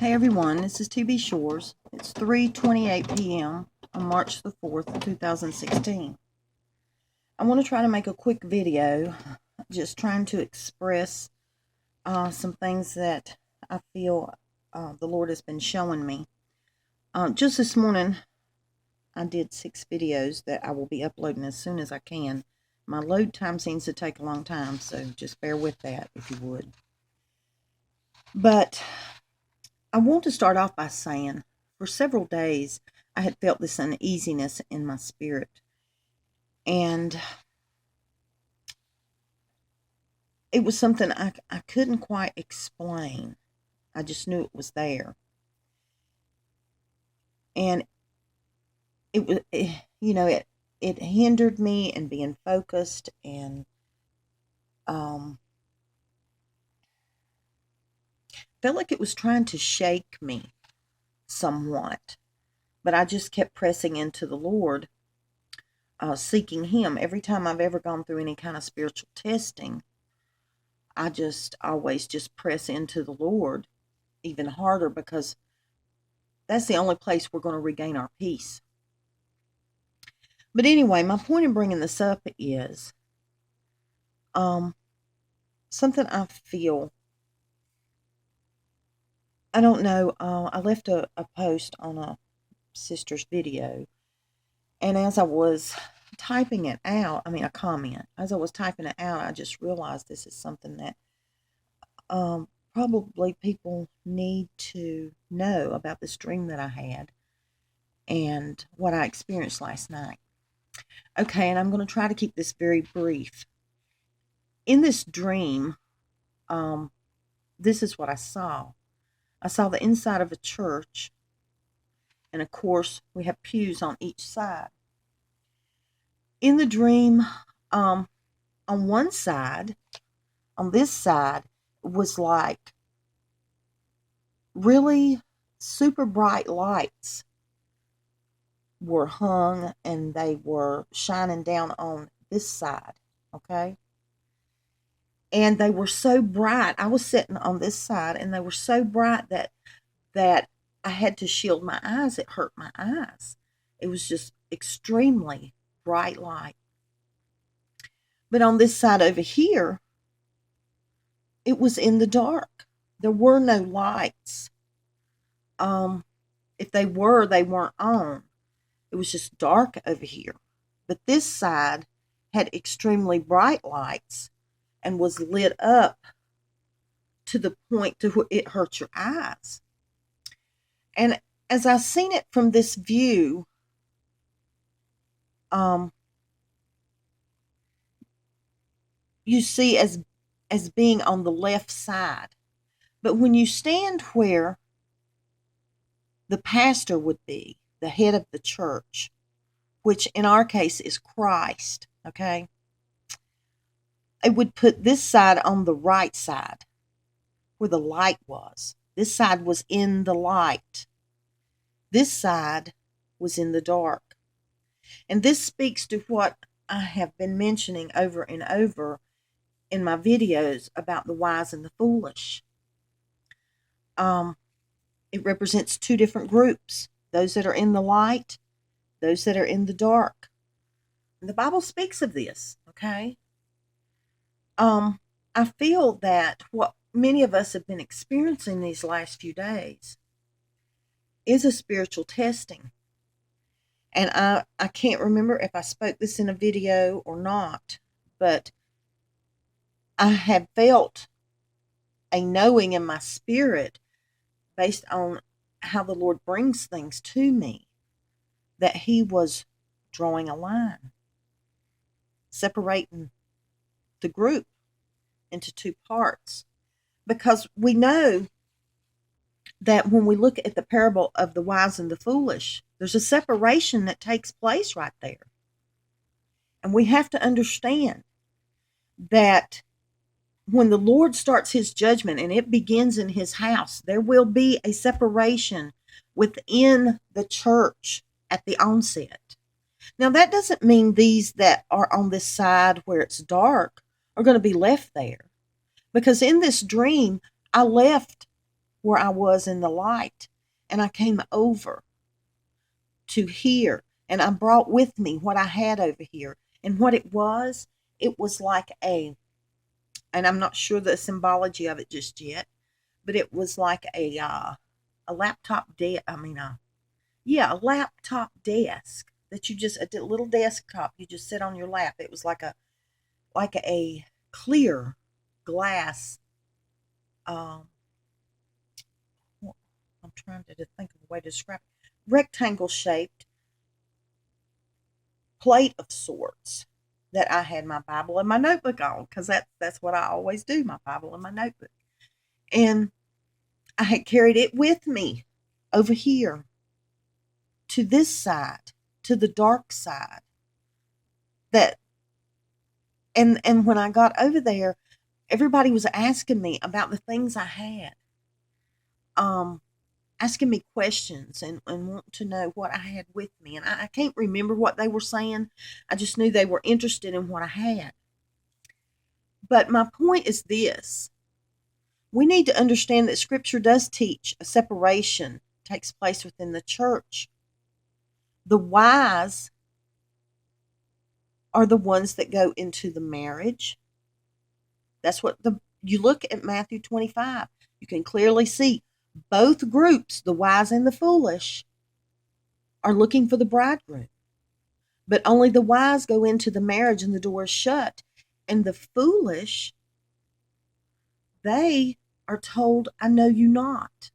Hey everyone, this is TB Shores. It's 3:28 p.m. on March the 4th, 2016. I want to try to make a quick video just trying to express some things that I feel the Lord has been showing me. Just this morning, I did 6 videos that I will be uploading as soon as I can. My load time seems to take a long time, so just bear with that if you would. But I want to start off by saying, for several days, I had felt this uneasiness in my spirit. And it was something I couldn't quite explain. I just knew it was there. And it was, it hindered me in being focused and felt like it was trying to shake me somewhat. But I just kept pressing into the Lord, seeking Him. Every time I've ever gone through any kind of spiritual testing, I just always just press into the Lord even harder, because that's the only place we're going to regain our peace. But anyway, my point in bringing this up is something I feel. I don't know. I left a post on a sister's video, and as I was typing it out, a comment. As I was typing it out, I just realized this is something that probably people need to know about this dream that I had and what I experienced last night. Okay, and I'm going to try to keep this very brief. In this dream, this is what I saw. I saw the inside of a church, and of course, we have pews on each side. In the dream, on one side, on this side, was like really super bright lights were hung, and they were shining down on this side, okay? And they were so bright. I was sitting on this side, and they were so bright that I had to shield my eyes. It hurt my eyes. It was just extremely bright light. But on this side over here, it was in the dark. There were no lights. If they were, they weren't on. It was just dark over here. But this side had extremely bright lights and was lit up to the point to where it hurt your eyes. And as I seen it from this view, you see as being on the left side. But when you stand where the pastor would be, the head of the church, which in our case is Christ, okay? It would put this side on the right side where the light was. This side was in the light. This side was in the dark. And this speaks to what I have been mentioning over and over in my videos about the wise and the foolish. It represents two different groups, those that are in the light, those that are in the dark. And the Bible speaks of this, okay? I feel that what many of us have been experiencing these last few days is a spiritual testing. And I can't remember if I spoke this in a video or not, but I have felt a knowing in my spirit, based on how the Lord brings things to me, that He was drawing a line, separating the group into two parts. Because we know that when we look at the parable of the wise and the foolish, there's a separation that takes place right there. And we have to understand that when the Lord starts His judgment and it begins in His house, there will be a separation within the church at the onset. Now, that doesn't mean these that are on this side where it's dark are going to be left there. Because in this dream, I left where I was in the light, and I came over to here, and I brought with me what I had over here. And what it was like and I'm not sure the symbology of it just yet, but it was like a laptop a laptop desk that you just, a little desktop you just sit on your lap. It was like a clear glass. Um, I'm trying to think of a way to describe it. Rectangle shaped plate of sorts that I had my Bible and my notebook on, because that's what I always do, my Bible and my notebook. And I had carried it with me over here to this side, to the dark side. That and when I got over there, everybody was asking me about the things I had. Um Asking me questions and want to know what I had with me. And I can't remember what they were saying. I just knew they were interested in what I had. But my point is this: we need to understand that Scripture does teach a separation takes place within the church. The wise are the ones that go into the marriage. That's what you look at Matthew 25. You can clearly see both groups, the wise and the foolish, are looking for the bridegroom. But only the wise go into the marriage and the door is shut. And the foolish, they are told, I know you not.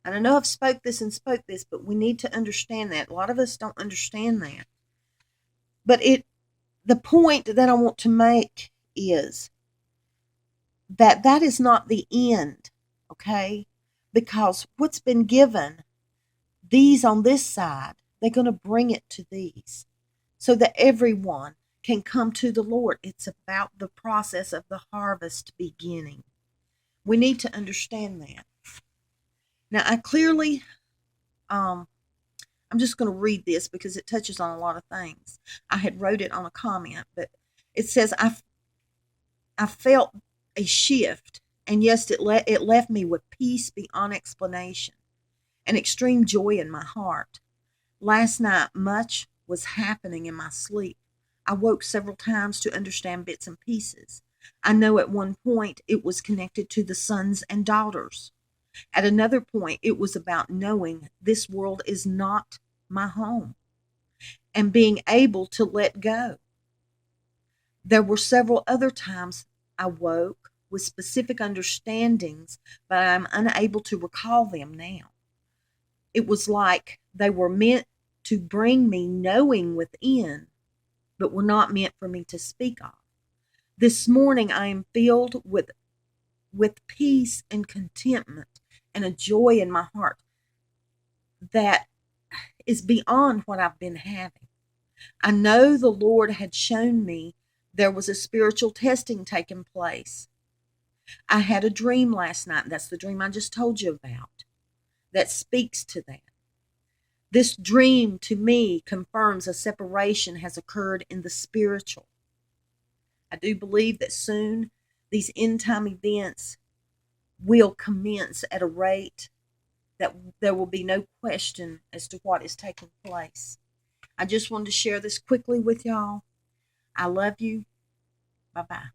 And I know I've spoke this, but we need to understand that. A lot of us don't understand that. But the point that I want to make is that is not the end, okay? Because what's been given, these on this side, they're going to bring it to these so that everyone can come to the Lord. It's about the process of the harvest beginning. We need to understand that. Now, I clearly, I'm just going to read this because it touches on a lot of things. I had wrote it on a comment, but it says, I felt a shift, and yes, it left me with peace beyond explanation and extreme joy in my heart. Last night, much was happening in my sleep. I woke several times to understand bits and pieces. I know at one point it was connected to the sons and daughters. At another point, it was about knowing this world is not my home and being able to let go. There were several other times I woke with specific understandings, but I'm unable to recall them now. It was like they were meant to bring me knowing within, but were not meant for me to speak of. This morning I am filled with peace and contentment and a joy in my heart that is beyond what I've been having. I know the Lord had shown me there was a spiritual testing taking place. I had a dream last night. That's the dream I just told you about. That speaks to that. This dream to me confirms a separation has occurred in the spiritual. I do believe that soon these end time events will commence at a rate that there will be no question as to what is taking place. I just wanted to share this quickly with y'all. I love you. Bye-bye.